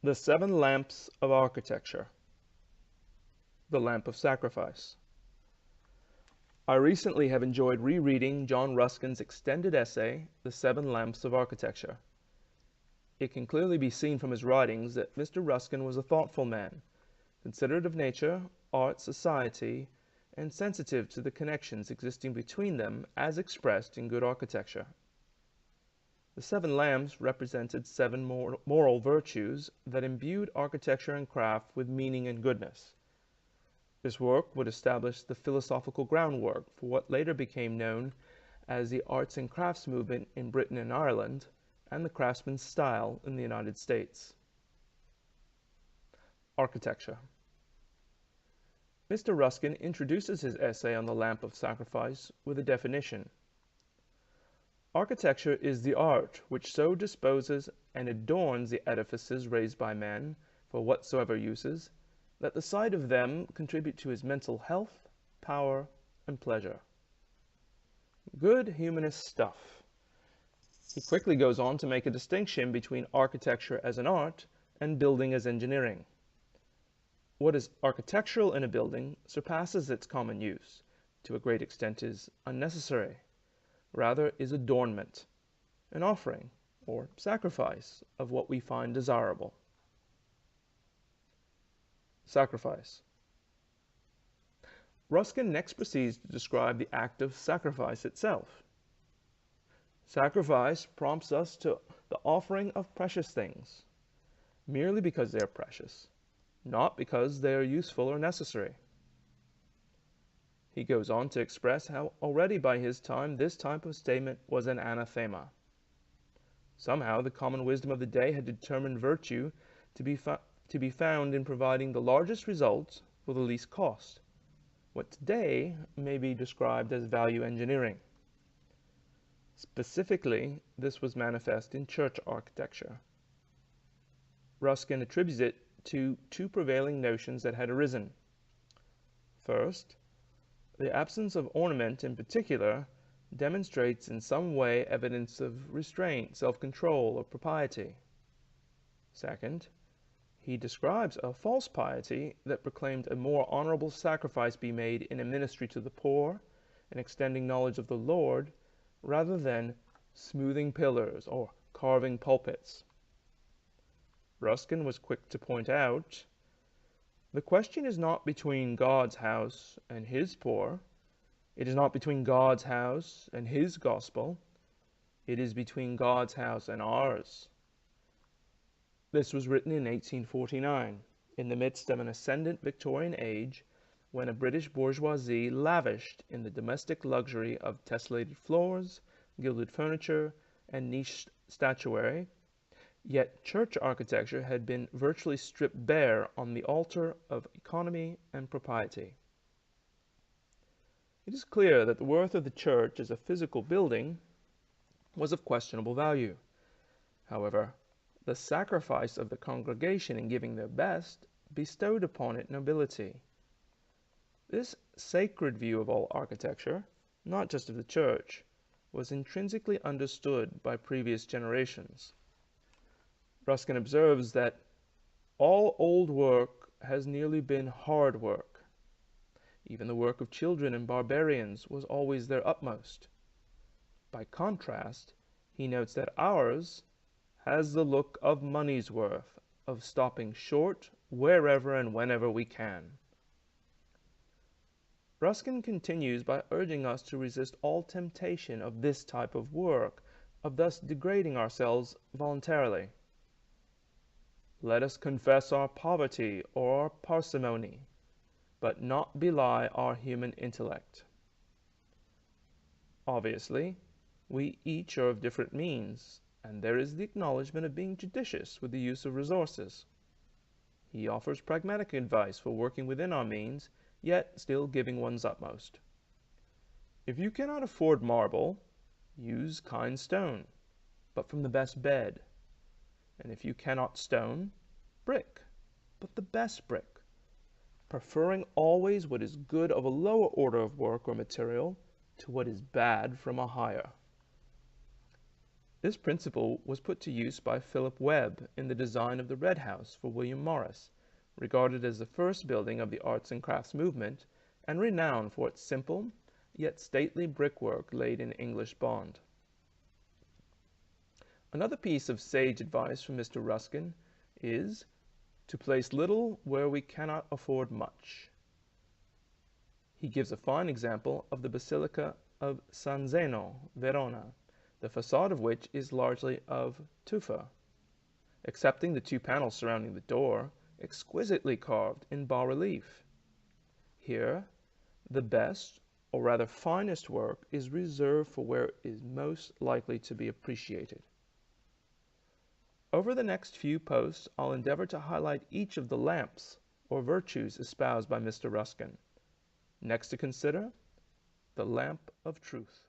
The Seven Lamps of Architecture. The Lamp of Sacrifice. I recently have enjoyed rereading John Ruskin's extended essay, The Seven Lamps of Architecture. It can clearly be seen from his writings that Mr. Ruskin was a thoughtful man, considerate of nature, art, society, and sensitive to the connections existing between them as expressed in good architecture. The seven lamps represented seven moral virtues that imbued architecture and craft with meaning and goodness. This work would establish the philosophical groundwork for what later became known as the arts and crafts movement in Britain and Ireland, and the craftsman's style in the United States. Architecture. Mr. Ruskin introduces his essay on the Lamp of Sacrifice with a definition. Architecture is the art which so disposes and adorns the edifices raised by man for whatsoever uses, that the sight of them contribute to his mental health, power, and pleasure. Good humanist stuff. He quickly goes on to make a distinction between architecture as an art and building as engineering. What is architectural in a building surpasses its common use, to a great extent is unnecessary, rather is adornment, an offering or sacrifice of what we find desirable. Sacrifice. Ruskin next proceeds to describe the act of sacrifice itself. Sacrifice prompts us to the offering of precious things, merely because they are precious, not because they are useful or necessary. He goes on to express how already by his time this type of statement was an anathema. Somehow the common wisdom of the day had determined virtue to be found in providing the largest results for the least cost, what today may be described as value engineering. Specifically, this was manifest in church architecture. Ruskin attributes it to two prevailing notions that had arisen. First, the absence of ornament in particular demonstrates in some way evidence of restraint, self-control, or propriety. Second, he describes a false piety that proclaimed a more honorable sacrifice be made in a ministry to the poor and extending knowledge of the Lord rather than smoothing pillars or carving pulpits. Ruskin was quick to point out, the question is not between God's house and his poor. It is not between God's house and his gospel. It is between God's house and ours. This was written in 1849, in the midst of an ascendant Victorian age, when a British bourgeoisie lavished in the domestic luxury of tessellated floors, gilded furniture, and niche statuary, yet church architecture had been virtually stripped bare on the altar of economy and propriety. It is clear that the worth of the church as a physical building was of questionable value. However, the sacrifice of the congregation in giving their best bestowed upon it nobility. This sacred view of all architecture, not just of the church, was intrinsically understood by previous generations. Ruskin observes that all old work has nearly been hard work. Even the work of children and barbarians was always their utmost. By contrast, he notes that ours has the look of money's worth, of stopping short wherever and whenever we can. Ruskin continues by urging us to resist all temptation of this type of work, of thus degrading ourselves voluntarily. Let us confess our poverty or our parsimony, but not belie our human intellect. Obviously, we each are of different means, and there is the acknowledgement of being judicious with the use of resources. He offers pragmatic advice for working within our means, yet still giving one's utmost. If you cannot afford marble, use kind stone, but from the best bed. And if you cannot stone, brick, but the best brick, preferring always what is good of a lower order of work or material to what is bad from a higher. This principle was put to use by Philip Webb in the design of the Red House for William Morris, regarded as the first building of the arts and crafts movement, and renowned for its simple, yet stately brickwork laid in English bond. Another piece of sage advice from Mr. Ruskin is to place little where we cannot afford much. He gives a fine example of the Basilica of San Zeno, Verona, the facade of which is largely of tufa, excepting the two panels surrounding the door, exquisitely carved in bas-relief. Here, the best, or rather finest work is reserved for where it is most likely to be appreciated. Over the next few posts, I'll endeavor to highlight each of the lamps or virtues espoused by Mr. Ruskin. Next to consider, the lamp of truth.